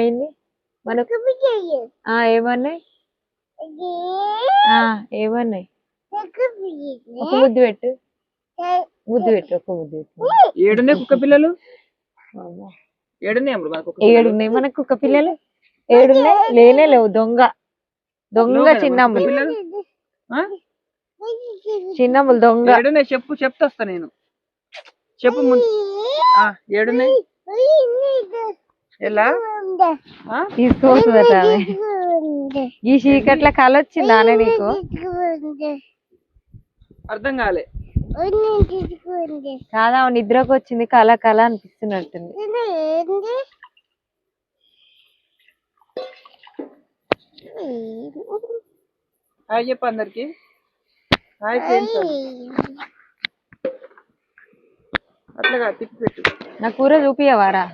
అయింది మనకు ఏమన్నాయి ఏమన్నాయి ఒక ముద్దు పెట్టు ఒక ముద్దు పెట్టు ఏడున్నాయి కుక్క పిల్లలు ఏడున్నాయి మనకు కుక్క పిల్లలు ఏడున్నాయి లేనే లేవు దొంగ చిన్నమ్ములు చిన్నమ్ములు దొంగ చెప్తా నేను చెప్పు ఏడున్నాయి ఎలా తీసుకుపోతుందట ఆమె ఈ చీకట్ల కళ వచ్చిందా అనే నీకు అర్థం కాలే కాదా నిద్రకు వచ్చింది కళ అనిపిస్తున్నట్టుంది హాయ్ చెప్పు అందరికి హాయ్ ఫ్రెండ్స్ అట్లాగా తిప్పి పెట్టు నా కూర చూపియవారా